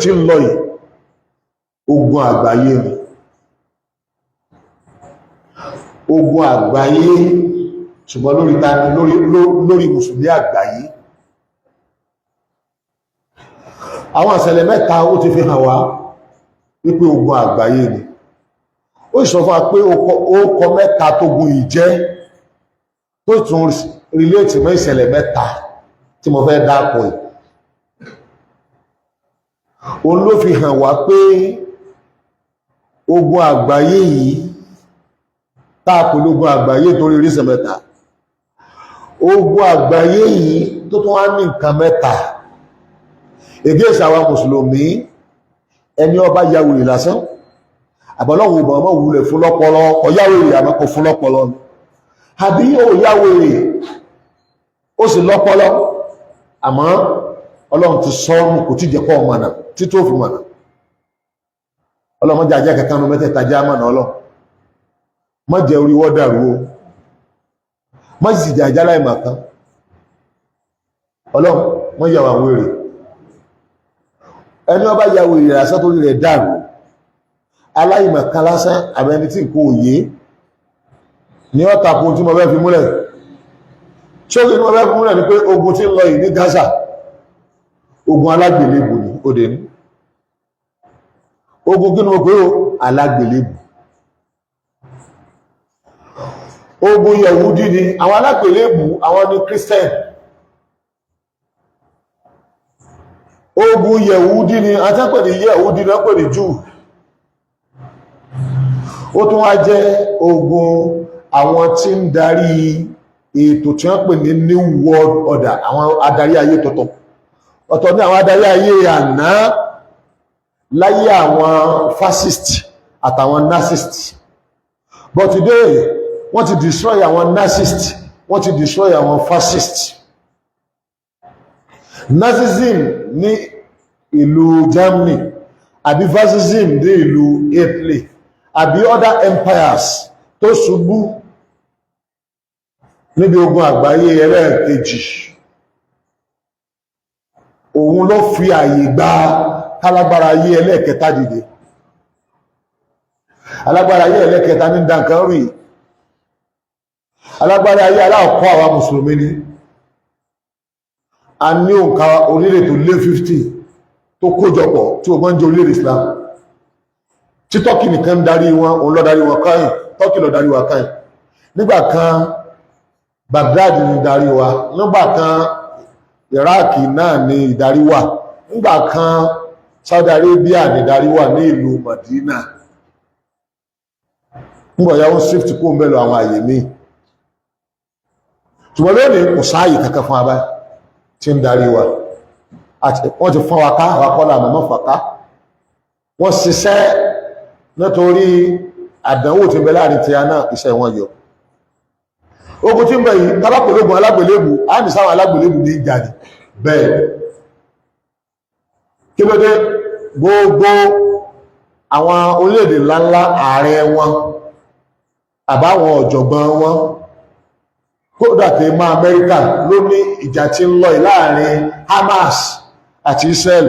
tí ń lọ yìí ogun àgbáyé ni ogun àgbáyé ṣùgbọ́n lórí tani lórí mùsùlùmí àgbáyé. Àwọn ìṣẹ̀lẹ̀ mẹ́ta ó ti fi hàn wá wípé ogun àgbáyé ni. Ó sọ fún wa pé ó kọ mẹ́ta tó gun ìjẹ́ tó tún relate mọ́ ìṣẹ̀lẹ̀ mẹ́ta tí mo fẹ́ dápọ̀ yìí. Òun ló fi hàn wá pé ogun àgbáyé yìí táàpù lógun àgbáyé torí oríṣẹ́ mẹ́ta. Ogun àgbáyé yìí tó tún wá ní nǹkan mẹ́ta. Against àwa mùsùlùmí, ẹni ó bá ya wèrè lásán àbọ̀lọ́wọ̀ ọba ọmọ wulẹ̀ fún lọ́pọlọ ọ̀yá wèrè àmọ́ kò fún lọ́pọlọ ni. Àbí ó yá wèrè ó sì lọ́pọlọ àmọ́ Ọlọ́run ti sọ́ọ̀nù kò tí jẹ́ kọ́ ọmọnà tí tó fi mọ̀nà. Ọlọ́run jẹ́ ajẹ́ kankan ní mẹ́tẹ̀ẹ̀ta já mọ̀nà Ọlọ́run má jẹ́ orí wọ́n dàrú o má sì jẹ́ ajá láì màkan Ọlọ́run má yà wà wèrè. Ẹni ó bá ya wèrè lásán torí rẹ̀ dàrú aláìmọ̀kan lásán àbẹni tí kò yé ní ọ́tàkùn tí mo fẹ́ fi múlẹ̀. Ṣókè ní mo fẹ́ fi múlẹ̀ ní pé ogun tí ń lọ yìí ní Gaza ogun alágbèlébù ni ó dé ní ogun kí ni mo pé ó alágbèlébù. Ogun Yẹ̀húdí ni àwọn alágbèlébù àwọn ni Christian. Ogun Yẹ̀húdí ni àtẹ́pẹ̀ ní Yẹ̀húdí náà pè ní Júù. Ó tún wá jẹ́ ogun àwọn tí ń darí ètò tí wọ́n pè ní New World Order, àwọn adarí ayé tuntun. Ọ̀tọ̀ ní àwọn adarí ayé àná láyé àwọn fascist àtàwọn nazist. But today wọ́n ti destroy àwọn nazist, wọ́n ti destroy àwọn fascist. Nazism ní ìlú Germany àbí fascism ní ìlú Italy àbí other empires tó ṣubú níbi ogun àgbáyé ẹlẹ́ẹ̀kejì. Òun ló fi àyè gba kálágbára ayé ẹlẹ́ẹ̀kẹta dìde. Alágbára ayé ẹlẹ́ẹ̀kẹta ní dankan rí. Alágbára ayé aláàkọ́ àwa mùsùlùmí ni. A ní òǹkà orílẹ̀ tó lé 50 tó kójọpọ̀ tí ó gbọ́n jẹ́ orílẹ̀ Islam. Tí Tọ́kì nìkan darí wọn, òun lọ darí wọn káyìn, Tọ́kì lọ darí wa káyìn. Nígbà kan Baghdad ni darí wa, nígbà kan Iraq náà ni ìdarí wà, nígbà kan Saudi Arabia ni ìdarí wà ní ìlú Madina. Nígbà yàwó shift kó ń bẹ̀lọ àwọn àyè míì. Ṣùgbọ́n lónìí kò sáàyè kankan fún abá tí ń darí wa. Wọ́n ti fọ́n wa ká, àwọn akọ́lá àmọ́ fàká. Wọ́n ṣiṣẹ́ nítorí àdánwò tí ń bẹ láàrin tí a náà iṣẹ́ wọn yọ. Ogun tí ń bẹ yìí, tábàpẹ̀lógún alágbèlébù, á ní sáwọn alágbèlébù ní ìjà ni. Bẹ́ẹ̀ kí ló dé gbogbo àwọn orílẹ̀-èdè ńláńlá ààrẹ wọn àbáwọn ọ̀jọ̀gbọ́n wọn kódà tí má Amẹ́ríkà ló ní ìjà tí ń lọ láàrin Hamas àti Israel.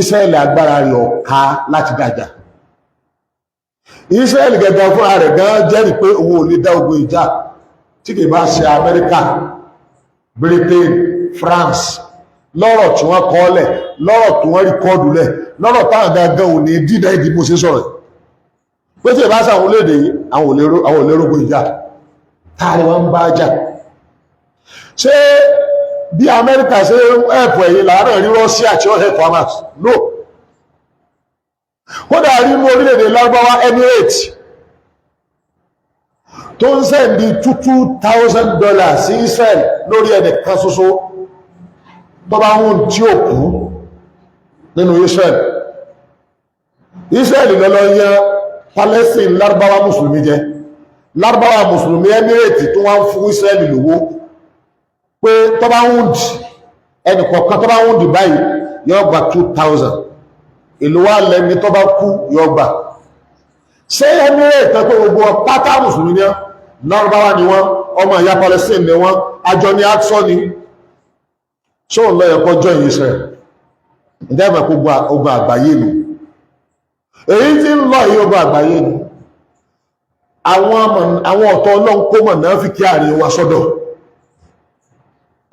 Israel agbára rẹ̀ ọ̀ká láti dájà. Israel gẹ́gẹ́ fúnra rẹ̀ gan jẹ́rìí pé òun ò lè dá ogun ìjà tí kì bá ṣe Amẹ́ríkà, Britain, France lọ́rọ̀ tí wọ́n kọ́ lẹ̀, lọ́rọ̀ tí wọ́n rí kọ́ọ̀dù lẹ̀, lọ́rọ̀ táwọn gangan ò ní dídá ìdìbò sí sọ̀rọ̀ pé tí ìbá sáwọn orílẹ̀-èdè yìí àwọn olórógun ìjà táàrí wọ́n bá jà. Ṣé bí Amẹ́ríkà ṣe ẹ̀pọ̀ ẹ̀yìn láàárọ̀ rí Russia tí ó ẹ̀pọ̀ Hamas? No. Kódà rí mú orílẹ̀-èdè Lárúbáwá Emirates tó ń sẹ́ndì $2,000 sí Israel lórí ẹnìkan ṣoṣo tó bá ń tí ó kú nínú Israel. Israel lọ́lọ́ yẹn Palestine Lárúbáwá Mùsùlùmí jẹ́. Lárúbáwá Mùsùlùmí Emirates tó wá ń fún Israel lówó pé tó bá ń dì ẹnìkọ̀ọ̀kan tó bá ń dì báyìí yóò gba 2,000 ìlú wa lẹ́ni tó bá kú yóò gbà. Ṣé Emirates tó gbogbo pátá Mùsùlùmí ní Lárúbáwá ni wọ́n, ọmọ ìyá Palestine ni wọ́n, àjọ ní action ni ṣó ń lọ ẹ̀kọ́ join Israel? ǹjẹ́ ìmọ̀ kó ogun àgbáyé nù èyí tí ń lọ yìí ogun àgbáyé nù àwọn ọ̀tọ̀ ọlọ́run kó mọ̀ náà fi kí àárín wa sọ́dọ̀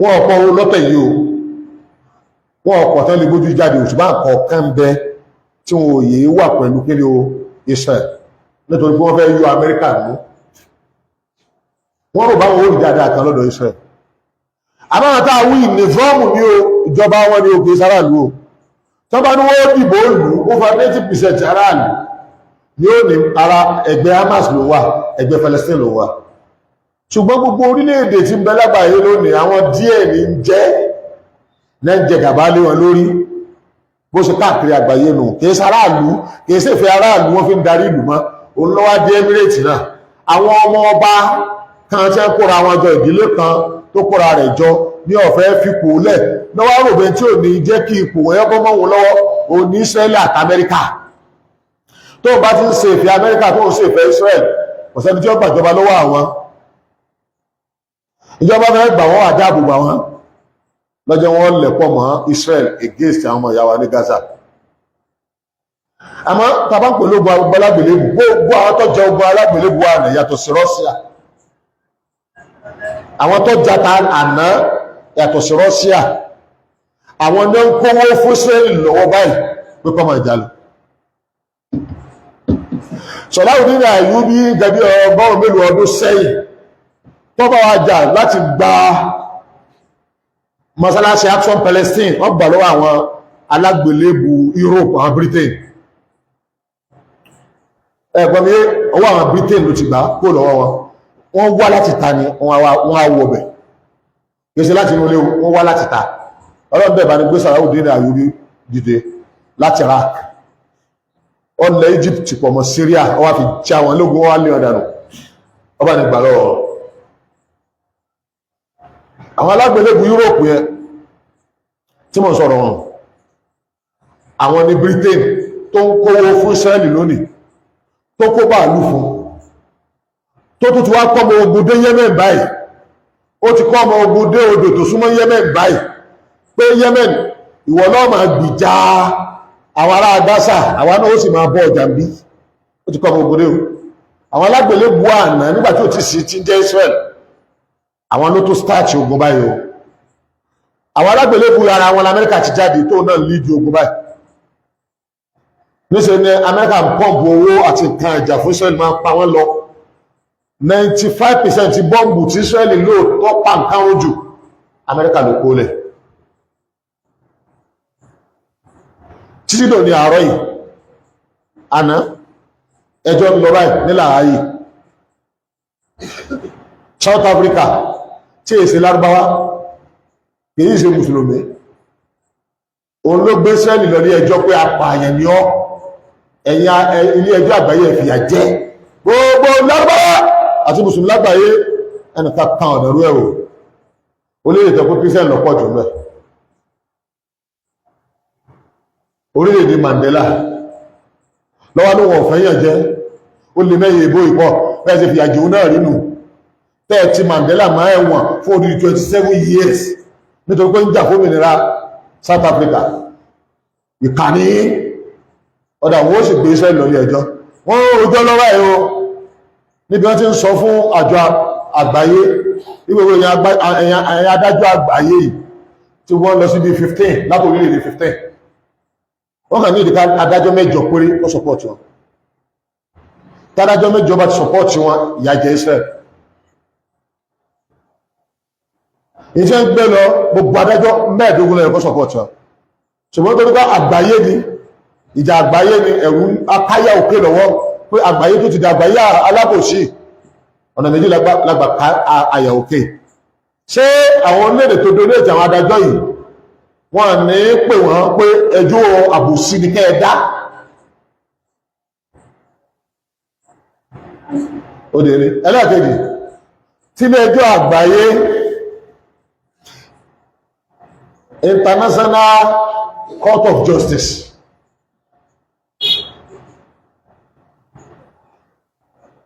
wọn ọ̀pọ̀ owó lọ́tẹ̀ yìí o wọn ọ̀pọ̀ tán lè gbójú jáde òṣùbá kọ̀ọ̀kan ń bẹ tí wọn ò yé wà pẹ̀lú kí o Israel nítorí pé wọ́n fẹ́ yọ Amẹ́ríkà mú wọ́n rò báwọn orí dáadáa kan lọ́dọ̀ Israel àbáwọn tá a wí nìfọ́ọ̀mù ní o ìjọba wọn ní òkè sáràlú o tó bá ní wọ́n dìbò ìlú over 90% aráàlú yóò ní ara ẹgbẹ́ Hamas ló wà ẹgbẹ́ Palestine ló wà ṣùgbọ́n gbogbo orílẹ̀-èdè tí ń bẹ lágbàáyé lónìí àwọn díẹ̀ ní jẹ́ gàbá lé wọn lórí bó ṣe káàkiri àgbáyé nù kìí sáráàlú kìí sì fẹ́ aráàlú wọ́n fi ń darí ìlú mọ́ òun lọ́wọ́ dé Emirates náà àwọn ọmọ ọba kan tí ń kóra wọn jọ ìdílé kan tó kóra rẹ̀ jọ ní ọ̀fẹ́ fipò lẹ̀ lọ́wọ́ rògbé tí ò ní jẹ́ kí ipò wọ́n bọ́ mọ́ wọn lọ́wọ́ òun ní Israel àti Amẹ́ríkà tó bá ti ń ṣe ìfẹ́ Amẹ́ríkà tó ń ṣe ìfẹ́ Israel kò sẹ́ni tí ó gbàjọba lọ́wọ́ àwọn ìjọba fẹ́ gbà wọ́n àdáàbò gbà wọ́n lọ́jọ́ wọn lẹ̀pọ̀ mọ́ Israel against àwọn ọmọ ìyá wa ní Gaza àmọ́ tàbá ń pè lógun alágbèlébù gbogbo àwọn tó jẹ ogun alágbèlébù wà ní yàtọ̀ sí Russia àwọn tó jata àná yàtọ̀ sí Russia àwọn ní ń kówó fún Israel lọ́wọ́ báyìí pé kọ́ máa jà lọ Salahuddin Ayyubi gẹ̀bí ọgọ́rùn mélòó ọdún sẹ́yìn tó bá wá jà láti gba mọ́sálásí Action Palestine wọ́n gbà lọ́wọ́ àwọn alágbèlébù Europe àwọn Britain ẹ̀gbọ́n mi ọwọ́ àwọn Britain ló ti gbà kó lọ́wọ́ wọn wá láti ta ni wọ́n á wọ̀bẹ̀ gbèsè láti inú ilé wọ́n wá láti ta ọlọ́bẹ̀ bá ní gbé Salahuddin Ayyubi dìde láti Iraq ọlẹ̀ Egypt pọ̀ mọ́ Syria ọwá fi tí àwọn ológun wọ́n wá lé ọ̀dànù ọba ní gbà lọ́wọ́ àwọn alágbèlébù Europe yẹn tí mo sọ̀rọ̀ wọn àwọn ní Britain tó ń kówó fún Israeli lónìí tó kó bàálù fún tó tún ti wá kọ́ ọmọ ogun dé Yemen báyìí ó ti kọ́ ọmọ ogun dé odò tó súnmọ́ Yemen báyìí pé Yemen ìwọ náà máa gbìjà àwọn ará Gaza àwọn náà ó sì máa bọ́ ọjà ń bí ó ti kọ́ ọmọ ogun dé o àwọn alágbèlébù àná nígbà tí ó ti sì ti jẹ́ Israel àwọn ló tó start ogun báyìí o àwọn alágbèlébù ara wọn Amẹ́ríkà ti jáde tó náà lead ogun báyìí níṣẹ́ ni Amẹ́ríkà ń pọ́ǹpù owó àti nǹkan ìjà fún Israel máa ń pa wọ́n lọ 95% bọ́ǹbù tí Israel lò tó pa nǹkan ojú Amẹ́ríkà ló kó lẹ̀ títí dò ní àárọ̀ yìí àná ẹjọ́ ń lọ báyìí nílà ayé South Africa tí èsì lárúbáwá kìí ṣe mùsùlùmí òun ló gbé Israeli lọ ní ẹjọ́ pé apààyàn ni ọ́ ẹ̀yìn ilé ẹjọ́ àgbáyé fìyà jẹ gbogbo lárúbáwá àti mùsùlùmí lágbàáyé ẹnìkan kan ọ̀dọ̀rú ẹ̀rọ orílẹ̀-èdè pé Christian lọ́pọ̀ jù mẹ́ orílẹ̀-èdè Mandela lọ́wọ́ ló wọ̀n fẹ́yàn jẹ́ ó lè mẹ́yẹ ìbò ìpọ̀ bẹ́ẹ̀ sì fìyà jẹun náà rínú tẹ́ẹ̀tì Mandela máa ẹ̀wọ̀n fún odidi 27 years nítorí pé ń jà fún òmìnira South Africa ìkànnì ọ̀dà wọ́n sì gbé Israel lórí ẹjọ́ wọ́n rojọ́ lọ́wọ́ ẹ̀ o níbi wọ́n ti ń sọ fún àjọ àgbáyé ìgbègbè ẹ̀yìn adájọ́ àgbáyé yìí tí wọ́n lọ sí bí 15 lápò orílẹ̀-èdè 15 wọ́n kàn ní ìdíkà adájọ́ mẹ́jọ péré ó support wọn tádájọ́ mẹ́jọ bá ti support wọn ìyà jẹ Israel ìṣẹ́ ń gbé lọ gbogbo adájọ́ mẹ́ẹ̀dógún lẹ́yìn kó support wọn ṣùgbọ́n tó nípa àgbáyé ni ìjà àgbáyé ni ẹ̀rù akáyà òkè lọ́wọ́ pé àgbáyé tó ti di àgbáyé alábòsí ọ̀nà méjì lágbà àyà òkè ṣé àwọn orílẹ̀-èdè tó donate àwọn adájọ́ yìí wọ́n ní pè wọ́n pé ẹjọ́ àbòsí ni kẹ́ ẹ dá ó dèrè ẹlẹ́ẹ̀kejì tí ilé ẹjọ́ àgbáyé International Court of Justice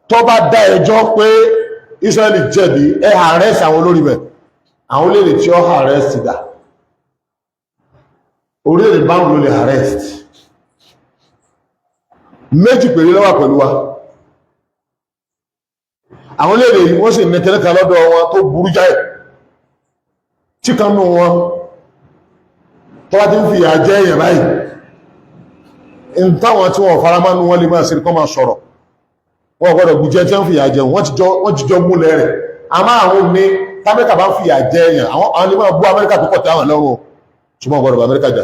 tó bá dá ẹjọ́ pé Israeli jẹ̀bi ẹ arrest àwọn olórí bẹ̀ àwọn olórí tí ó arrest dà orílẹ̀-èdè báwọn ló lè arrest méjì péré ló wà pẹ̀lú wa àwọn léèrè yìí wọ́n sì ní kẹ́lẹ́kà lọ́dọ̀ wọn tó burú jáì tí kan nù wọn tó wá ti ń fi ìyà jẹ èèyàn báyìí in táwọn tí wọ́n fara mánú wọn lè máa ṣe kọ́ máa sọ̀rọ̀ wọ́n gbọ́dọ̀ gbùjẹ́ tí wọ́n fi ìyà jẹ wọ́n ti jọ múlẹ̀ rẹ̀ àmọ́ àwọn ní t'Amẹ́ríkà bá ń fi ìyà jẹ èèyàn àwọn lè máa bú Amẹ́ríkà tó pọ̀ tí àwọn lọ́rùn ṣùgbọ́n gbọ́dọ̀ bá Amẹ́ríkà jà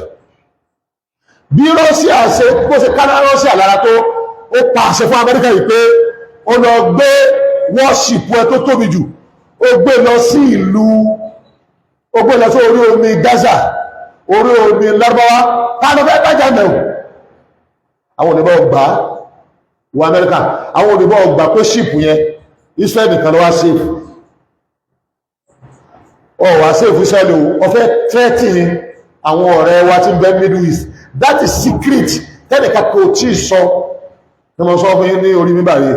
bí Rọ́ṣíà ṣe bó ṣe káná Rọ́ṣíà lára tó ó pa àṣẹ fún Amẹ́ríkà yìí pé ó lọ gbé wọ́ọ̀ṣìpù ẹ tó tóbi jù ó gbé lọ sí ìlú ó gbé lọ sí orí omi Gaza orí omi Lárúbáwá táwọn fẹ́ bájá mẹ́wù àwọn òdìbọ̀ gbà wọ Amẹ́ríkà àwọn òdìbọ̀ gbà pé ṣìpù yẹn Israel nìkan ló wá sèfù ọ wá sèfù Israel ó fẹ́ tẹ́tì àwọn ọ̀rẹ́ wa tí ń bẹ Middle East that is secret tẹ́nìkà kò tí ì sọ ní mo sọ fún yín ní orí mímbàrí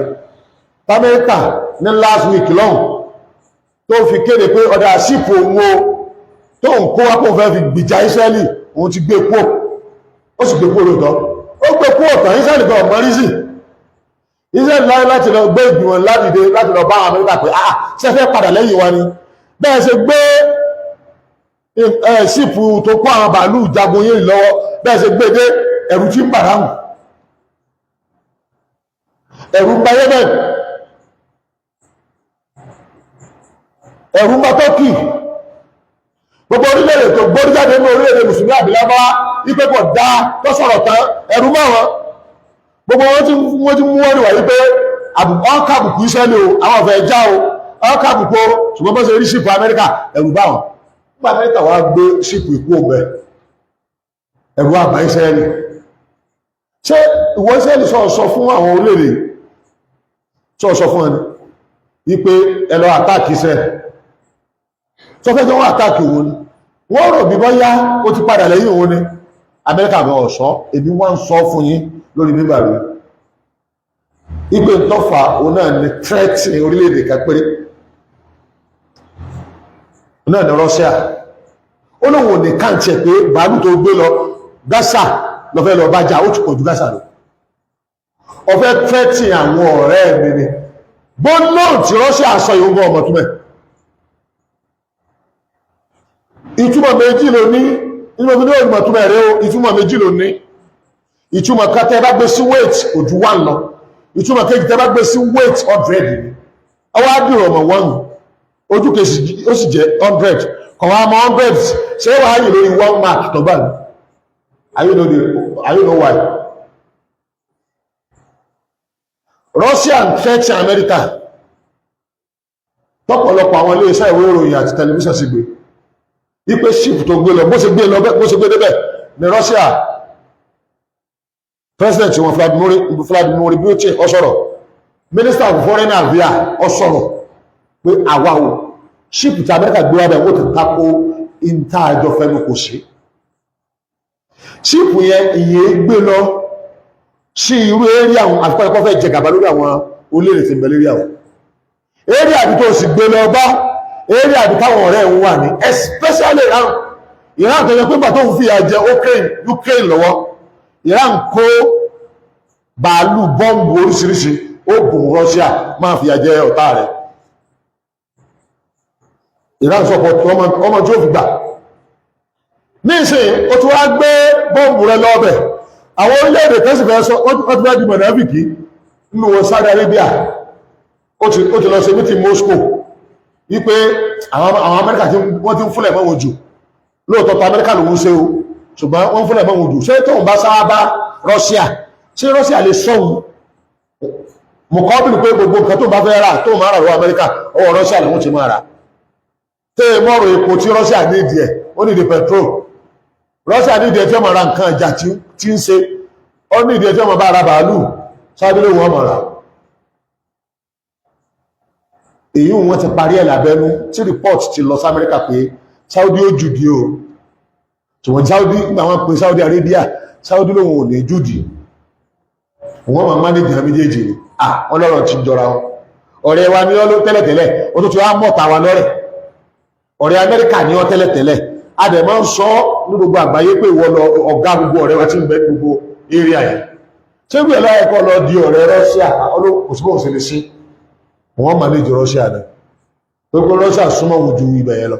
t'Amẹ́ríkà ní last week lọ́hùn tó fi kéde pé ọ̀dà ṣìpù òun o tó ń kó wápò fẹ́ fi gbìjà Israeli òun ti gbé pò ó sì gbé pò lóòtọ́ ó gbé pò ọ̀tàn Israeli gan ọ̀mọ́ rí sí Israeli láyé láti lọ gbé ìgbìmọ̀ ládìde láti lọ bá Amẹ́ríkà pé ṣe fẹ́ padà lẹ́yìn wa ni bẹ́ẹ̀ ṣe gbé ṣìpù tó kó àwọn bàálù jagun yìí lọ́wọ́ bẹ́ẹ̀ ṣe gbé dé ẹ̀rù tí ń bàdáhùn ẹ̀rù ń ba Yemen ẹ̀rù ń ba Turkey gbogbo orílẹ̀-èdè tó gbórí jáde ní orílẹ̀-èdè mùsùlùmí àbílábá ipé kò dá tó sọ̀rọ̀ tán ẹ̀rù mọ́ wọn gbogbo wọ́n ti mú wọ́n rí wà wípé ọkàbùkù Ísírẹ́lì o àwọn ọ̀fẹ́ já o ọkàbùkù ṣùgbọ́n bọ́ sí rí ṣìpù Amẹ́ríkà ẹ̀rù bá wọn nígbà Amẹ́ríkà wá gbé ṣìpù ìkú ọgbẹ́ ẹ̀rù àbá Ísírẹ́lì ṣé ìwọ Ísírẹ́lì sọ fún àwọn orílẹ̀-èdè sọ fún ẹni wípé ẹ lọ àtàkì Ísírẹ́lì tó fẹ́ jẹ́ wọ́n àtàkì òun ni wọ́n rò bí bọ́yá ó ti padà lẹ́yìn òun ni Amẹ́ríkà bọ́ ọ̀ṣọ́ èbí wọ́n ń sọ fún yín lórí bíbà rí ipé tọ́fà òun náà ni threat ní orílẹ̀-èdè kápẹ́rẹ́ náà ni Russia ó lóun ò ní káǹtì ẹ̀ pé bàálù tó gbé lọ Gaza lọ́fẹ́ lọ bá jà ó ti pọ̀ ju Gaza lọ ọ̀fẹ́ threat àwọn ọ̀rẹ́ mi ni bọ́ọ̀lù tí Russia sọ yóò gbọ́ ọmọ túmẹ̀ ìtumọ̀ méjì ló ní inú omi ní ògbọ̀n túnmọ̀ rẹ̀ o ìtumọ̀ méjì ló ní ìtumọ̀ kan tẹ́ bá gbé sí weight kò ju 1 lọ ìtumọ̀ kejì tẹ́ bá gbé sí weight 100 ni ọwọ́ àdìrò ọmọ 1 ojú kejì ó sì jẹ́ 100 kọ̀wọ́ àmọ́ 100 ṣé wàá yìí lórí 1 mark tó bá ní you know why Russia and threat America tọ́pọ̀lọpọ̀ àwọn ilé iṣẹ́ ìwé ìròyìn àti tẹlifíṣàn sì gbé ipe ship tó gbé lọ bó ṣe gbé débẹ̀ ní Russia president wọn Vladimir Putin ó sọ̀rọ̀ minister of foreign affairs ó sọ̀rọ̀ pé àwa o ship tí Amẹ́ríkà gbé wábẹ̀ ó ti tako ìta àjọ fẹ́nu kò sí ship yẹn ìyẹn gbé lọ sí irú eré àwọn àfikọ́ fẹ́ jẹ gàba lórí àwọn olóòrè tí ń bẹ lórí àwọn eré àbí tó sì gbé lọ bá eré àbí táwọn ọ̀rẹ́ ń wà ní especially Iran tó yẹ pé bàtó ń fi àjẹ Ukraine lọ́wọ́ Iran kó bàálù bọ́ǹbù oríṣiríṣi ó gùn Russia máa fi àjẹ ọ̀tá rẹ̀ Iran sọpọ̀ ọmọ tí ó fi gbà ní ìsìn ó tún wá gbé bọ́ǹbù rẹ̀ lọ́bẹ̀ àwọn orílẹ̀-èdè tẹ́sì fẹ́ sọ ó ti fẹ́ di mọ̀nàfíkì nínú wọn Saudi Arabia ó ti lọ sí mítí Moscow wípé àwọn Amẹ́ríkà tí wọ́n ti ń fúnlẹ̀ mọ́ wọn jù lóòótọ́ tó Amẹ́ríkà ló ń ṣe o ṣùgbọ́n wọ́n fúnlẹ̀ mọ́ wọn jù ṣé tóun bá sáwá bá Russia ṣé Russia lè sọ́hun mọ̀kọ́bìnú pé gbogbo nǹkan tó bá fẹ́ rà tó máa rà lọ́wọ́ Amẹ́ríkà ọwọ́ Russia lòun ti máa rà tẹ́ mọ́rọ̀ epo tí Russia ní ìdí ẹ̀ ó ní ìdí petrol Russia ní ìdí ẹ̀ tí ó máa ra nǹkan ìjà tí ń ṣe ó ní ìdí ẹ̀ tí ó máa bá ara bàálù sábílẹ̀ wọn máa rà èyí wọ́n ti parí ẹ̀ lábẹ́nú tí report ti lọ sí Amẹ́ríkà pé Saudi ó jùdí o ṣùgbọ́n Saudi nígbà wọ́n pè Saudi Arabia Saudi lòun ò ní jùdí wọ́n máa manage àwọn méjèèjì ni wọ́n lọ́rọ̀ ti jọra wọn ọ̀rẹ́ wa ní ọ́ tẹ́lẹ̀tẹ́lẹ̀ ó tó ti wá mọ̀ta wa lọ́rẹ̀ ọ̀rẹ́ Amẹ́ríkà ní ọ́ tẹ́lẹ̀tẹ́lẹ̀ adẹ̀mọ́ ń sọ ní gbogbo àgbáyé pé ìwọ lọ ọ̀gá gbogbo ọ̀rẹ́ wa tí ń bẹ gbogbo area yẹn ṣé bí ẹ̀lá ẹ̀kọ́ lọ di ọ̀rẹ́ Russia òṣìbò òṣèlè sí wọ́n manage Russia náà gbogbo Russia súnmọ́ wù ju ibẹ̀ yẹn lọ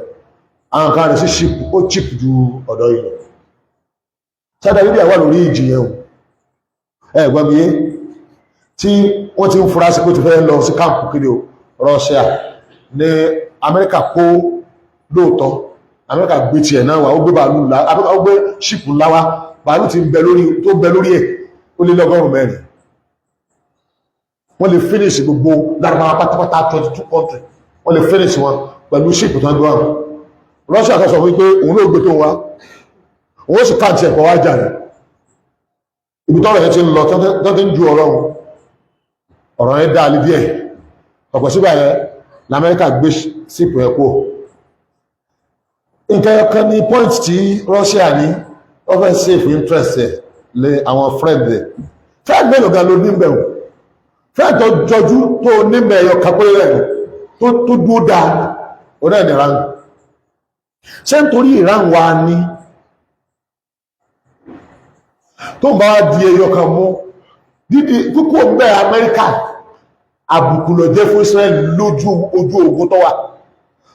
àwọn kan rẹ̀ sí ship ó chip ju ọ̀dọ̀ yìí lọ Saudi Arabia wà lórí ìjì yẹn o ẹ̀gbọ́n mi yé tí wọ́n ti ń fura sí pé ti fẹ́ lọ sí káàpù kiri o Russia ní Amẹ́ríkà kó lóòótọ́ Amẹ́ríkà gbé tiẹ̀ náà wà ó gbé bàálù ńlá ó gbé ṣìpù ńlá wá bàálù ti ń bẹ lórí ẹ̀ ó lé lọ́gọ́rùn-ún mẹ́rin wọ́n lè finish gbogbo Lárúbáwá pátápátá 22 country wọ́n lè finish wọn pẹ̀lú ṣìpù tó ń gbọ́ àwọn Russia tó sọ wípé òun ló gbé tó wá òun sì káàtì ẹ̀kọ́ wá jà rẹ̀ ibi tọ́rọ̀ yẹn ti ń lọ tó ti ń ju ọ̀rọ̀ yẹn dá alẹ́ díẹ̀ ọ̀pọ̀ síbẹ̀ yẹn l'Amẹ́ríkà gbé sípò ẹ̀kọ́ nǹkan kan ní point tí Russia ní over safe interest lé àwọn friend rẹ̀ friend mélòó gan ló ní bẹ̀rù friend tó jọjú tó ní mẹ́yọ kápẹ́ rẹ̀ tó dúó dáa ó náà ní Iran ṣé nítorí Iran wa ní tó ń bá wá di ẹyọ kan mú dídí púpọ̀ ń bẹ̀ Amẹ́ríkà àbùkù ló jẹ́ fún Israel lójú ojú ogun tó wà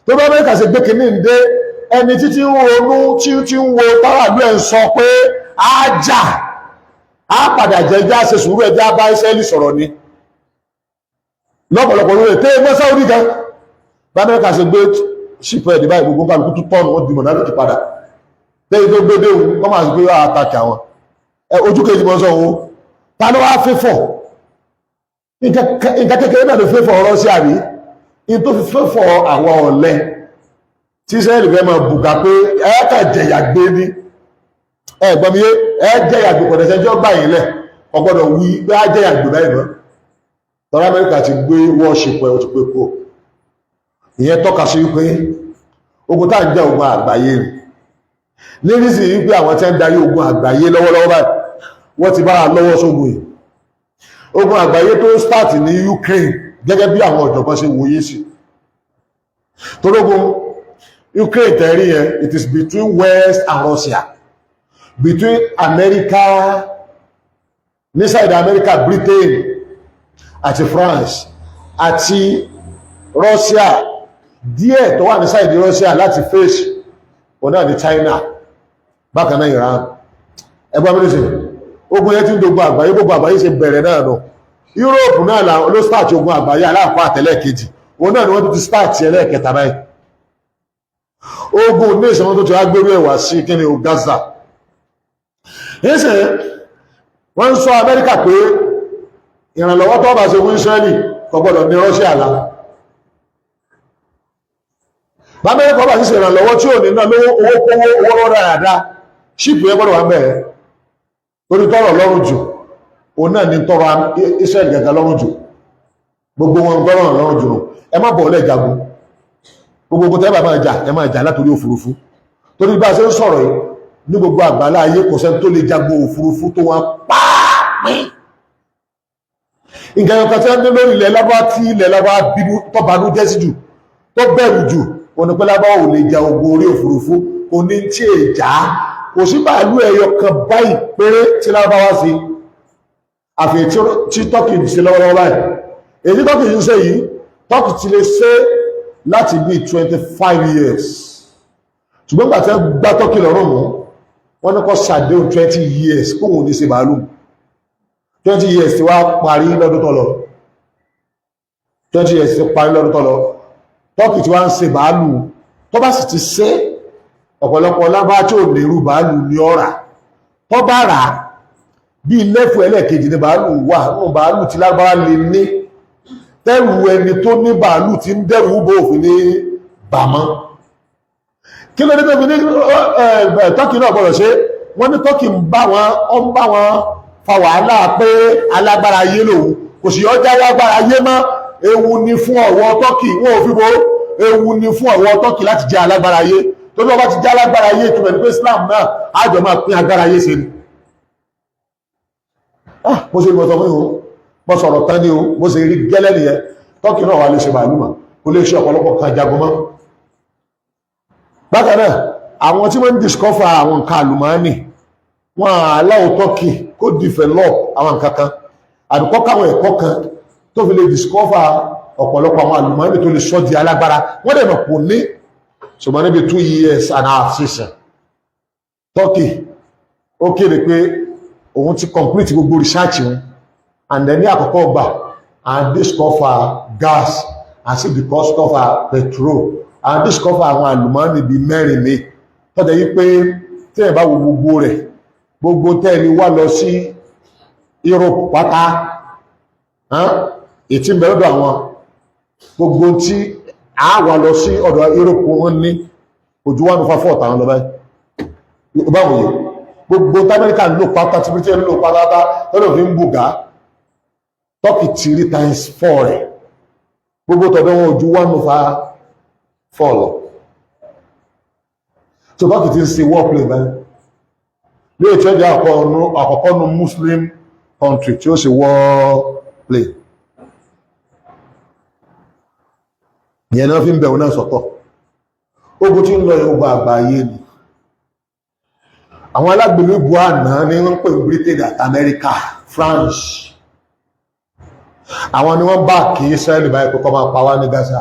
tó bá Amẹ́ríkà ṣe gbé kìíní ń dé ẹni títí ń ronú tí ń wo tàwàlú ẹ̀ ń sọ pé ájà á padà jẹjá ṣe sùúrù ẹjá bá Israel sọ̀rọ̀ ni lọ́pọ̀lọpọ̀ lórí ètè ẹgbẹ́ Saudi gan bá Amẹ́ríkà ṣe gbé ṣìpọ̀ ẹ̀dì báyìí gbogbo kálukú tó tọ́nù wọ́n dìmọ̀ náà ti padà lẹ́yìn tó gbé déhùn wọ́n máa gbé àtàkì àwọn ojú kejì mọ́ sọ owó ta ló wá fífọ̀ nǹkan kékeré náà ló fífọ̀ ọ̀rọ̀ sí àrí in tó fi fífọ̀ àwọn ọ̀lẹ tí Israẹli fẹ́ máa bùkà pé ẹ̀ẹ́kà jẹ̀yà gbé ní ẹ̀gbọ́n mi jẹ̀yà gbé kọ̀dẹ̀sẹ́jọ́ gbà yìí lẹ̀ ọgbọ́dọ̀ wí pé á jẹ̀yà gbé báyìí náà tọ́rọ Amẹ́ríkà ti gbé wọ́ọ̀ṣìpọ̀ ẹ̀ ó ti pé kó ìyẹn tọ́ka sí wípé ogun tá à ń jẹ́ ogun àgbáyé rẹ̀ nírísì wípé àwọn tí ń darí ogun àgbáyé lọ́wọ́lọ́wọ́ báyìí wọ́n ti bára lọ́wọ́ sógun yìí ogun àgbáyé tó start ní Ukraine gẹ́gẹ́ bí àwọn ọ̀jọ̀gbọ́n ṣe wòye sí torógun Ukraine tẹ̀rí yẹn it is between West and Russia between America ní side America Britain àti France àti Russia díẹ̀ tó wà ní side Russia láti face ọ̀nà ní China bákan náà Iran ẹgbẹ́ mílíọ̀sì ogun yẹn tí ń dogun àgbáyé gbogbo àgbáyé ṣe bẹ̀rẹ̀ náà nù Europe náà ló start ogun àgbáyé aláàkọ́ àtẹlẹ́kejì òun náà ni wọ́n ti start ẹlẹ́ẹ̀kẹta báyìí ogun ní ìṣẹ́wọ́n tó ti wá gbérú ẹ̀wà sí kí ni o Gaza ẹ̀ṣẹ̀ wọ́n ń sọ Amẹ́ríkà pé ìrànlọ́wọ́ tó bá ṣe fún Israeli kò gbọ́dọ̀ ní Russia lá bámẹ́ríkà bá ṣe ìrànlọ́wọ́ tí ò ní náà lówó owó kówó owó lọ́rọ̀ àdá ṣípù yẹn gbọ́dọ̀ wà mẹ́rẹ̀ torí tọ́rọ̀ lọ́rùn jù òun náà ní tọ́rọ Israel gẹ́gẹ́ lọ́rùn jù gbogbo wọn gbọ́rọ̀ lọ́rùn jù ẹ má bọ̀ lẹ́jagun gbogbo tẹ́bà máa jà látorí òfurufú torí bá ṣe ń sọ̀rọ̀ yìí ní gbogbo àgbálá ayé kò sẹ́ni tó lè jagun òfurufú tó wọn pàápín nǹkan ọkọ̀ tí wọ́n ní lórí ilẹ̀ lábá tí ilẹ̀ lábá bínú tó banú jẹ́ sí jù tó bẹ̀rù jù wọn ni pé lábá ò lè ja ogun orí òfurufú kò ní tí èjà kò sí bàálù ẹyọ kan báyìí péré tí lábá wá sí àfi tí tọ́kì ṣe lọ́wọ́lọ́wọ́ báyìí èyí tọ́kì ń ṣe yìí tọ́kì ti lè ṣe láti bí 25 years ṣùgbọ́n gbà tí wọ́n gbá tọ́kì lọ́rùn mú wọ́n ní kọ́ ṣàdéhùn 20 years kóhùn ní ṣe bàálù 20 years ti wá parí lọ́dún tó lọ 20 years ti parí lọ́dún tó lọ tọ́kì tí wá ń ṣe bàálù tó bá sì ti ṣe ọ̀pọ̀lọpọ̀ lábá tí ò lérú bàálù ní ọ̀rà tó bá rà bí lẹ́fù ẹlẹ́ẹ̀kejì ní bàálù wà nínú bàálù tí lágbára lè ní tẹ́rù ẹni tó ní bàálù tí ń dẹ́rù bó òfin ní bàmọ́ kí ló dé tó fi ní tọ́kì náà gbọ́dọ̀ ṣe wọ́n ní tọ́kì ń bá wọn fa wàhálà pé alágbára ayé lòun kò sì ọjà alágbára ayé mọ́ ewu ni fún ọ̀wọ́ tọ́kì wọn ò fi bo ewu ni fún ọ̀wọ́ tọ́kì láti jẹ́ alágbára ayé tó bí wọ́n bá ti jẹ́ alágbára ayé ìtumọ̀ ní pé Islam náà àjọ máa pín agbára ayé ṣe ni bó ṣe mọ̀ sọ fún ìhun bọ́ sọ̀rọ̀ tán ní o bó ṣe rí gẹ́lẹ́ nìyẹn tọ́kì náà wà lè ṣe màálù mà kó lè ṣe ọ̀pọ̀lọpọ̀ kan jagun mọ́ bákan náà àwọn tí wọ́n ń discover àwọn nǹkan àlùmọ́ọ́nì wọ́n aláwọ̀ Turkey kó develop àwọn nǹkan kan àdúkọ́ káwọn ẹ̀kọ́ kan tó fi lè discover ọ̀pọ̀lọpọ̀ àwọn àlùmọ́ọ́nì tó lè sọ di alágbára wọ́n dẹ̀ mọ̀ kò ní ṣùgbọ́n níbi 2 years and a half sísìn Turkey ó kéde pé òun ti complete gbogbo research wọn and then ní àkọ́kọ́ gbà and discover gas and sì discover petrol and discover àwọn àlùmọ́ọ́nì bíi mẹ́rin ní tọ́jẹ́ yí pé tí ẹ̀ bá wo gbogbo rẹ̀ gbogbo tẹ́ẹ̀lì wá lọ sí Europe pátá ètí ń bẹ̀rẹ̀ àwọn gbogbo tí a wà lọ sí ọ̀dọ̀ Europe wọn ní ojú 1/4 tàwọn lọ báyìí báwo yìí gbogbo Amẹ́ríkà ló pátá tí Britain ló pátá tọ́lọ̀ fi ń bùgá Turkey 3 times 4 rẹ̀ gbogbo tọ̀dọ̀ wọn ojú 1/4 lọ so Turkey ti ń ṣe war play báyìí ní ètò ẹ̀jẹ̀ àkọ́kọ́ nu Muslim country tí ó ṣe war play ìyẹn náà fi ń bẹ̀rù náà sọ̀tọ̀ ogun tí ń lọ ogun àgbáyé ni àwọn alágbèlébù àná ní wọ́n ń pè Britain àti America France àwọn ni wọ́n bá kí Israel báyìí pé kó máa pa wá ní Gaza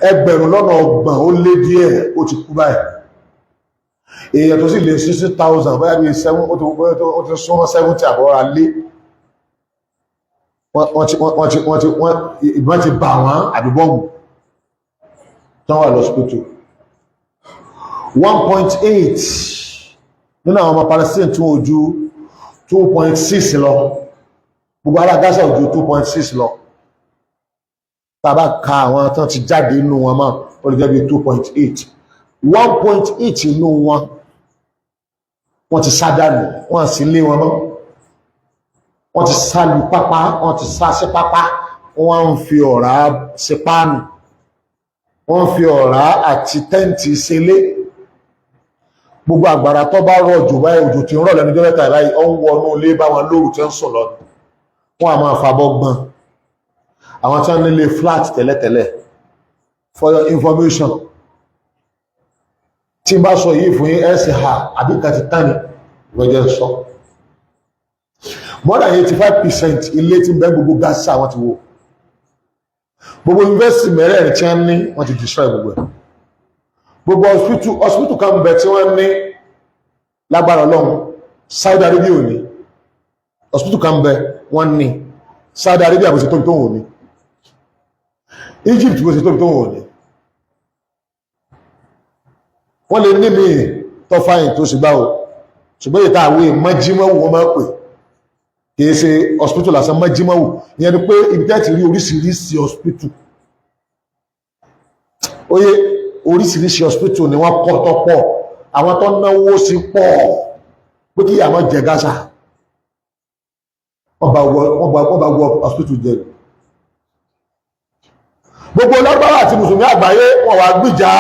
ẹgbẹ̀rún lọ́nà 30 ó lé díẹ̀ ó ti kú báyìí èèyàn tó sì lè 60,000 bóyá bí 7 ó ti súnmọ́ 70 àbọ̀rà lé ìbọn ti bà wọ́n àbíbọ́mù tán wà lọ́sípítù 1.8 nínú àwọn ọmọ Palestine tún ojú 2.6 lọ gbogbo ará Gaza ojú 2.6 lọ tàbá ka àwọn tán ti jáde inú wọn mọ́ ó lè jẹ́ bí 2.8 1.8 inú wọn wọ́n ti sádánù wọ́n sì lé wọn mọ́ wọ́n ti sá lu pápá wọ́n ti sá sí pápá wọ́n ń fi ọ̀rá sí páànù wọ́n ń fi ọ̀rá àti tẹ́ǹtì sílé gbogbo àgbàrá tó bá rọ̀ jù báyìí òjò tí ń rọ̀ lẹ́nu jọ́mẹ́ta báyìí ó ń wọnú ilé bá wọn lóru tí ń sùn lọ wọ́n a máa fàbọ́ gbọ́n àwọn tí wọ́n nílé flat tẹ́lẹ̀tẹ́lẹ̀ for your information tí bá sọ yìí fún yín ẹ̀sìn ha àbí kàtí tánì ìwọ̀jẹ́ sọ more than 85% ilé tí bẹ́ gbogbo Gaza wọ́n ti wó gbogbo university mẹ́rẹ̀ẹ̀rin tí wọ́n ní wọ́n ti destroy gbogbo ẹ̀ gbogbo hospital kan bẹ̀ tí wọ́n ní lágbára Ọlọ́run Saudi Arabia ò ní hospital kan bẹ̀ wọ́n ní Saudi Arabia bó ṣe tóbi tó wọ́n ní Egypt bó ṣe tóbi tó wọ́n ní wọ́n lè ní mi tọ́fàyìn tó ṣùgbá o ṣùgbọ́n ìta àwé mọ́jímọ́wò wọ́n máa pè kìí ṣe hospital lásán mọ́jímọ́wò ìyẹn ni pé ibi tẹ́ ti rí oríṣiríṣi hospital oye oríṣiríṣi hospital ni wọ́n kọ́ tọ́pọ̀ àwọn tó náwó sí pọ̀ pé kí àwọn jẹ Gaza wọ́n bá wọ hospital jẹ gbogbo lọ́gbàwà àti mùsùlùmí àgbáyé wọ́n wá gbìjà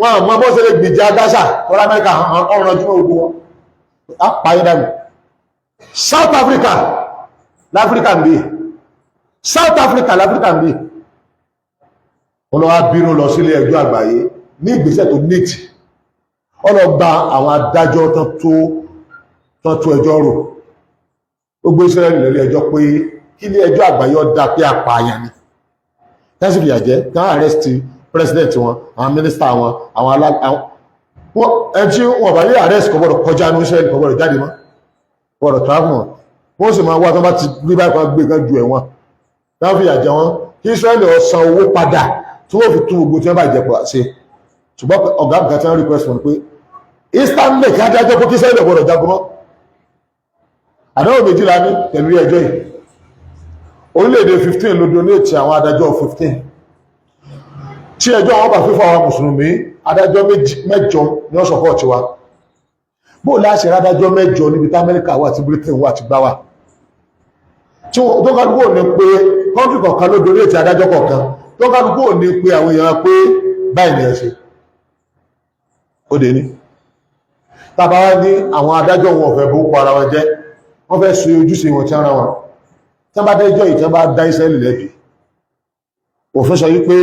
wọ́n àmọ́ bọ́ sí lè gbìjà Gaza tọ́lá Amẹ́ríkà ọ̀rọ̀ jùmọ̀ ogun wọn apáyé dànù South Africa láfíríkà ń bí South Africa láfíríkà ń bí wọ́n lọ wá bínú lọ sílé ẹjọ́ àgbáyé ní ìgbésẹ̀ tó nítì wọ́n lọ gba àwọn adájọ́ tán tó ẹjọ́ rò ó gbé Israel lórí ẹjọ́ pé kí ní ẹjọ́ àgbáyé ọ̀dà pé apààyàn ni tẹ́sí fìyà jẹ́ kí wọ́n arrest president wọn àwọn minister wọn àwọn ẹjí wọn bá ní arrest kò gbọdọ̀ kọjá ní Israel kò gbọdọ̀ jáde mọ́ gbọdọ̀ travel wọn wọ́n sì máa wá tó bá ti rí báyìí kan gbé kan ju ẹ̀wọ̀n wọ́n fìyà jẹ wọn kí Israel ó san owó padà tí wọ́n fi tún gbogbo tí wọ́n bá jẹ pọ̀ ṣe ṣùgbọ́n ọ̀gá nǹkan tí wọ́n request wọn pé Istanbul kí adájọ́ pé kí Israel gbọdọ̀ jagun mọ́ àdáwò méjìlá ní pẹ̀lú ẹjọ́ yìí orílẹ̀-èdè 15 ló donate àwọn adájọ́ 15 tí ẹjọ́ wọn bá fífọ́ àwọn mùsùlùmí adájọ́ mẹ́jọ ní ó support wa bó láṣẹ adájọ́ mẹ́jọ níbi tí Amẹ́ríkà wà tí Britain wà ti gbá wà tí tó kálukú ò ní pé country kọ̀ọ̀kan ló donate adájọ́ kọ̀ọ̀kan tó kálukú ò ní pé àwọn èèyàn pé báyìí ni ẹ ṣe ó dé ní tàbá wá ní àwọn adájọ́ wọn ò fẹ́ bó pa ara wọn jẹ́ wọ́n fẹ́ so ojúṣe wọn tí ara wọn tí wọ́n bá dájọ́ yìí tí wọ́n bá dá Ísírẹ́lì lẹ́bi òfin sọ wípé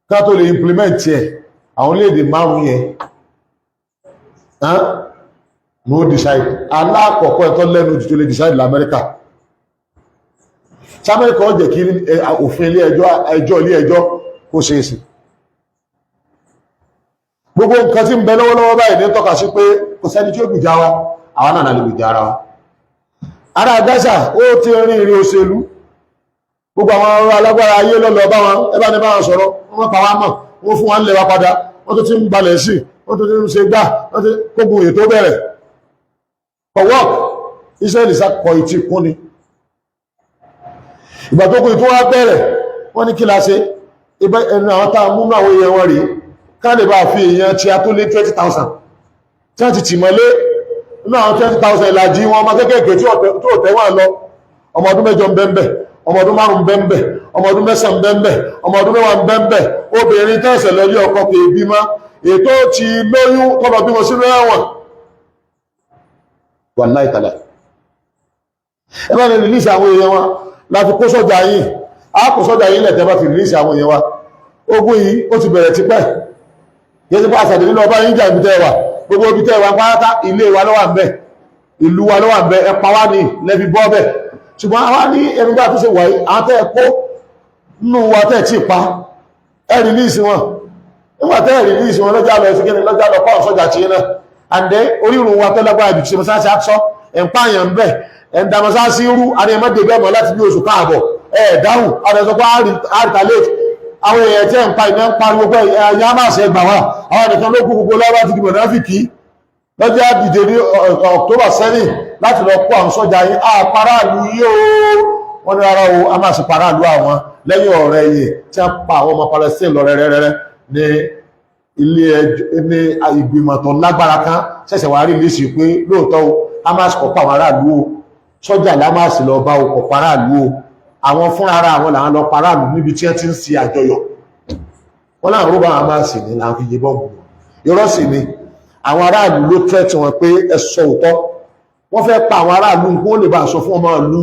ká tó lè implement ẹ̀ àwọn orílẹ̀-èdè márùn-ún yẹn no decide. Alákọ̀ọ́kọ́ ẹ̀tọ́ lẹ́nu jù tó lè decide l'Amẹ́ríkà. Tí Amẹ́ríkà ó jẹ́ kí òfin ilé ẹjọ́ kó ṣe é sí. Gbogbo nǹkan tí ń bẹ lọ́wọ́lọ́wọ́ báyìí ní tọ́ka sí pé kò sẹ́ni tí ó gbìjà wa, àwọn náà lè gbìjà ara wa. Ará Gaza ó ti rin ìrìn òṣèlú. Gbogbo àwọn ọ̀rọ̀ alágbára ayé lọ́lọ́ bá wọn, ẹbá ní bá wọn sọ̀rọ̀, wọ́n pa wá mọ̀, wọ́n fún wa ń lè wa padà, wọ́n tó ti ń balẹ̀ sí, wọ́n tó ti ń ṣe gbá, wọ́n tó gbogbo ètò bẹ̀rẹ̀. For work, Israel sàkọ̀ ìtì kún ni. Ìgbà tó kù ìtò wá bẹ̀rẹ̀, wọ́n ní kí la ṣe, ẹnu àwọn tá a mú náà èèyàn wọn rí, ká lè bá fi èèyàn tí a tó lé 20,000. Tí wọ́n ti tì mọ́lé, inú àwọn 20,000 ìlàjì wọn ọmọ kékèké tí ó tẹ̀wọ̀n lọ, ọmọ ọdún 8 ń bẹ́ẹ̀, ọmọ ọdún 5 ń bẹ́ẹ̀, ọmọ ọdún 9 ń bẹ́ẹ̀, ọmọ ọdún 10 ń bẹ́ẹ̀, obìnrin tẹ́sẹ̀ lọ́lé ọkọ kò bímọ, ètò ti lóyún tọ́lọ̀ bímọ sínú ẹ̀wọ̀n. Wallahi ta'ala. Ẹ bá ní rìlíìsì àwọn èèyàn wa láti kó sọ́jà yìí, a kò sọ́jà yìí lẹ̀tẹ́ bá ti rìlíìsì àwọn èèyàn wa. Ogun yìí ó ti bẹ̀rẹ̀ tipẹ́. Yẹ́ ti pàṣẹ nínú ọba yìí jà ibi tẹ́ wà, gbogbo ibi tẹ́ wà pátá ilé wa ló wà ńbẹ̀, ìlú wa ló wà ńbẹ̀, ẹ pa wá ní lẹ́bi bọ́ bẹ̀. Ṣùgbọ́n àwa ní ẹnu bá tó ṣe wà yìí, àwọn tẹ́ kó nínú wa tẹ́ tí pa, ẹ rìlíìsì wọn. Nígbà tẹ́ rìlíìsì wọn lọ́jà lọ ìsìnkẹ́ni lọ́jà lọ pàwọn sọ́jà tí náà. Àndẹ́ orírun wa tẹ́lẹ́gbà ìbìtì ṣe mọ́sáṣí àṣọ ẹ̀mpáyàn bẹ́ ẹ̀ndàmọ́sáṣí rú àríẹ̀mọ́dé bẹ́ẹ̀mọ́ láti bí oṣù káàbọ̀ ẹ̀ẹ̀dáhùn àrẹ̀sọpá àrìtàlẹ́tì àwọn èèyàn tẹ́ ń pa iná ń pariwo pé ẹ̀yà máa ṣe gbà wá àwọn nìkan ló kú gbogbo lọ́wọ́ ti dìbò náà fi kí lọ́jọ́ dìde ní October 7 láti lọ kó àwọn sọ́jà yìí àparáàlú yóò wọ́n ní ara o a máa ṣe paráàlú àwọn lẹ́yìn ọ̀rẹ́ yìí tí a pa àwọn ọmọ Palestine lọ rẹ́rẹ́rẹ́ ní ilé ẹjọ́ ní ìgbìmọ̀ tó lágbára kan ṣẹ̀ṣẹ̀ wá rí lẹ́sì pé lóòótọ́ o Hamas kò pa àwọn aráàlú o sọ́jà Hamas lọ bá o kò pa aráàlú o àwọn fún ara àwọn làwọn lọ pa aráàlú níbi tí wọ́n ti ń ṣe àjọyọ̀ wọ́n láwọn rúbà Hamas ní làwọn fi yé bọ́ọ̀mù irọ́ sì ni àwọn aráàlú ló tẹ́tí wọn pé ẹ sọ òótọ́ wọ́n fẹ́ pa àwọn aráàlú kí wọ́n lè bá sọ fún ọmọ ìlú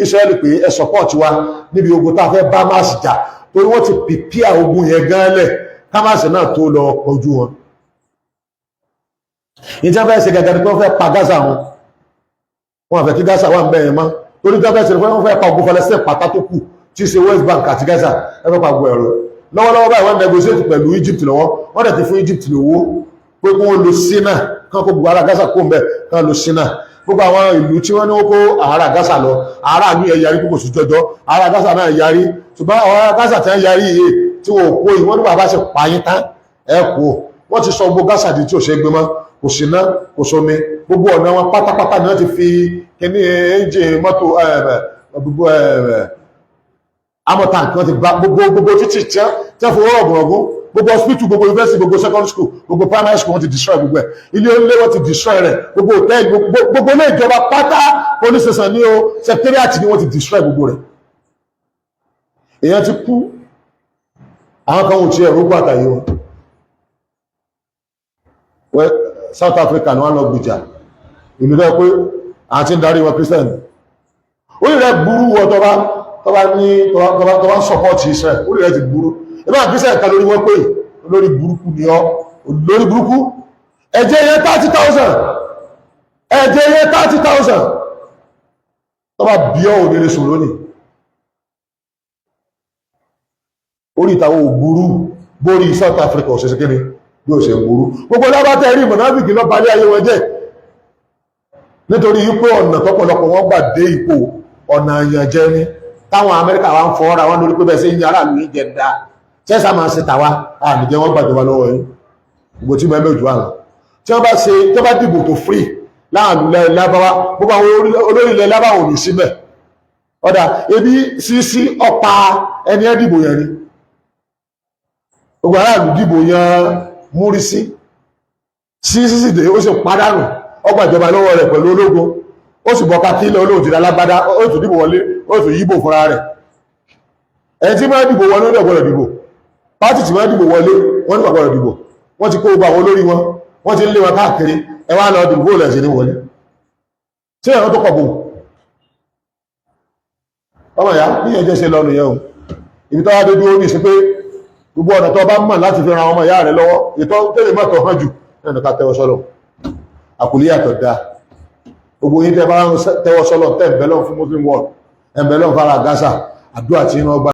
Israẹli pé ẹ sọpọ́ọ̀tì wa níbi ogun tá a fẹ́ bá Hamas jà torí wọ́n ti pìpíà ogun yẹn gan lẹ̀ Hamas náà tó lọ kojú wọn. Ìjọba fẹ́ ṣe gẹ́gẹ́ bí wọ́n fẹ́ pa Gaza wọn. Wọ́n fẹ́ kí Gaza wà ń bẹ̀rẹ̀ mọ́. Torí ìjọba fẹ́ ṣe wọ́n fẹ́ pa ogun Palestine pátá tó kù tí ṣe West Bank àti Gaza ẹgbẹ́ pa gbọ́ ẹ̀rọ. Lọ́wọ́lọ́wọ́ báyìí wọ́n negotiate pẹ̀lú Egypt lọ́wọ́. Wọ́n dẹ̀ ti fún Egypt lówó pé kí wọ́n lo Sinai kán kó gbogbo ara Gaza kó ń bẹ̀ kán lo Sinai. Gbogbo àwọn ìlú tí wọ́n ní wọ́n kó ara Gaza lọ, ara àlú ẹ̀ yarí kókò sí jọjọ́, ara Gaza náà yarí. Ṣùgbọ́n àwọn ará Gaza ti ń yarí yìí tí wọ́n kó ìwọ́n ní bàbá ṣe pààyín tán ẹ̀kọ́ wọ́n ti sọ gbogbo Gaza di tí ò ṣe gbé mọ́ kò sí ná kò sómi gbogbo ọ̀nà wọn pátápátá ni wọ́n ti fi kíní ẹ̀ńjẹ̀ mọ́tò gbogbo amọ̀tàn wọ́n ti gba gbogbo títì tí wọ́n fowó ọ̀gùnrọ̀gùn gbogbo hospital gbogbo university gbogbo secondary school gbogbo primary school wọ́n ti destroy gbogbo ẹ̀ ilé onílé wọ́n ti destroy rẹ̀ gbogbo hotel gbogbo ilé ìjọba pátá police station ní o secretariat ni wọ́n ti destroy gbogbo rẹ̀ èèyàn ti kú àwọn kan wò tí ẹ̀rú pàtàkì wọn South Africa ni wọ́n lọ gbìjà ìlú rẹ̀ pé àwọn tí ń darí wọn Christian orí rẹ̀ burú wọ tọba ń support Israel orí rẹ̀ ti burú ẹgbẹ́ àwọn Christian kan lórí wọ́n pé olórí burúkú ni ọ́ olórí burúkú ẹ̀jẹ̀ yẹn 30,000 ẹ̀jẹ̀ yẹn 30,000 tọba bí ọ́ òní lè sùn lónìí orí ìtàwọ̀ ògbúrú bórí South Africa òṣèṣẹ́ kí ni bí ó ṣe gbúrú gbogbo lábátẹ́ rí mọ̀nábìkì lọ parí ayé wọn jẹ́ nítorí ipò ọ̀nà tọ́pọ̀lọpọ̀ wọ́n gbà dé ipò ọ̀nà ìyànjẹ́ ní táwọn Amẹ́ríkà wá ń fọ́ra wọn lórí pé bẹ́ẹ̀ sí ń yàrá lórí jẹ̀dá sẹ́sà máa ṣe tàwa àmìjẹ́ wọ́n gbàjọba lọ́wọ́ yìí gbogbo tí mẹ́mẹ́ òjò àwọn tí wọ́n bá dìbò tó free láàrín ilẹ̀ lábáwá gbogbo àwọn olórí ilẹ̀ lábáwá ò ní síbẹ̀ ọ̀dà ebi sí ọ̀pá ẹni ẹ́ dìbò yẹn ni gbogbo aráàlú dìbò yan Múrísí sísìdè ó sì pàdánù ọgbàjọba lọ́wọ́ rẹ̀ pẹ̀lú ológun ó sì bọ́ká kí ilẹ̀ olóòtú alágbádá ó tún dìbò wọlé ó tún yíbò fúnra rẹ̀ ẹni tí máa dìbò wọlé ó gbọ́dọ̀ dìbò pátì tí máa dìbò wọlé wọ́n ní gbọ́dọ̀ dìbò wọ́n ti kó gbogbo àwọn olórí wọn wọ́n ti ń lé wọn káàkiri ẹ wá lọ dìbò lẹ̀ sí ní wọlé tí ẹ̀rọ tó pọ̀ bò ọmọ ìyá bí ẹjẹ́ ṣe lọ́nu yẹn o ibi tó wá dé dúró ní sí pé gbogbo ọ̀nà tó bá mọ̀ láti fi ran ọmọ ìyá rẹ̀ lọ́wọ́ ìtọ́ tẹ́lẹ̀ mọ́tò hàn jù ẹnu ká tẹ́wọ́ sọ́lọ̀ àkùlé àtọ̀ dá gbogbo yín tẹ́ bá tẹ́wọ́ sọ́lọ̀ tẹ́ ẹ̀bẹ̀lọ́ fún Muslim world ẹ̀bẹ̀lọ́ fara Gaza àdúrà tí iná gbà